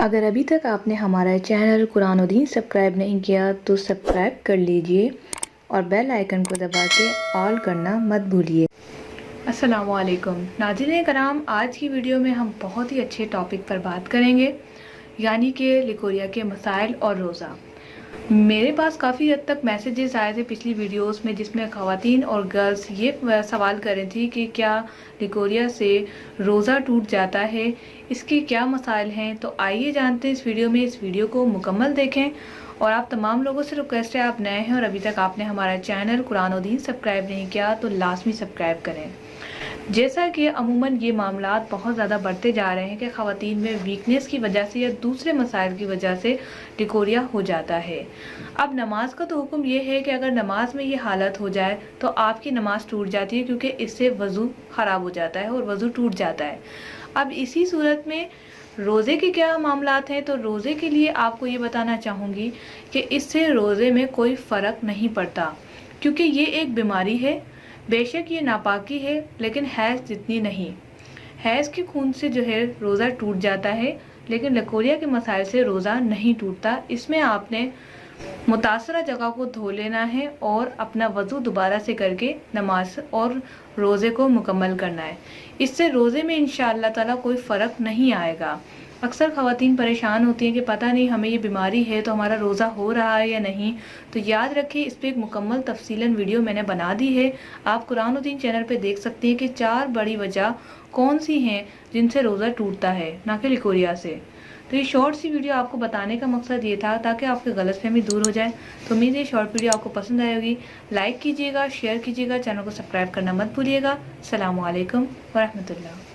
अगर अभी तक आपने हमारा चैनल कुरानुद्दीन सब्सक्राइब नहीं किया तो सब्सक्राइब कर लीजिए और बेल आइकन को दबा के ऑल करना मत भूलिए। अस्सलामुअलैकुम नाज़रीन कराम, आज की वीडियो में हम बहुत ही अच्छे टॉपिक पर बात करेंगे, यानी कि लिकोरिया के मसाइल और रोज़ा। मेरे पास काफ़ी हद तक मैसेजेस आए थे पिछली वीडियोस में, जिसमें ख़वातीन और गर्ल्स ये सवाल कर रही थी कि क्या लिकोरिया से रोज़ा टूट जाता है, इसके क्या मसाइल हैं। तो आइए जानते हैं इस वीडियो में। इस वीडियो को मुकम्मल देखें और आप तमाम लोगों से रिक्वेस्ट है, आप नए हैं और अभी तक आपने हमारा चैनल कुरानुद्दीन सब्सक्राइब नहीं किया तो लाजमी सब्सक्राइब करें। जैसा कि अमूमन ये मामलात बहुत ज़्यादा बढ़ते जा रहे हैं कि ख़वातीन में वीकनेस की वजह से या दूसरे मसाइल की वजह से लिकोरिया हो जाता है। अब नमाज का तो हुक्म ये है कि अगर नमाज में ये हालत हो जाए तो आपकी नमाज टूट जाती है, क्योंकि इससे वज़ू ख़राब हो जाता है और वज़ू टूट जाता है। अब इसी सूरत में रोज़े के क्या मामलात हैं, तो रोज़े के लिए आपको ये बताना चाहूँगी कि इससे रोज़े में कोई फ़र्क नहीं पड़ता, क्योंकि ये एक बीमारी है। बेशक ये नापाकी है, लेकिन हैज़ जितनी नहीं। हैज़ के खून से जो है रोज़ा टूट जाता है, लेकिन लिकोरिया के मसाइल से रोज़ा नहीं टूटता। इसमें आपने मुतासरा जगह को धो लेना है और अपना वज़ू दोबारा से करके नमाज और रोज़े को मुकम्मल करना है। इससे रोज़े में इंशाअल्लाह ताला कोई फ़र्क नहीं आएगा। अक्सर ख़वातीन परेशान होती हैं कि पता नहीं हमें ये बीमारी है तो हमारा रोज़ा हो रहा है या नहीं। तो याद रखिए, इस पर एक मुकम्मल तफसीलन वीडियो मैंने बना दी है, आप कुरानुद्दीन चैनल पे देख सकती हैं कि 4 बड़ी वजह कौन सी हैं जिनसे रोज़ा टूटता है, ना कि लिकोरिया से। तो ये शॉर्ट सी वीडियो आपको बताने का मकसद ये था ताकि आपकी गलतफहमी दूर हो जाए। तो उम्मीद है ये शॉर्ट वीडियो आपको पसंद आएगी। लाइक कीजिएगा, शेयर कीजिएगा, चैनल को सब्सक्राइब करना मत भूलिएगा। अस्सलामु अलैकुम व रहमतुल्लाह।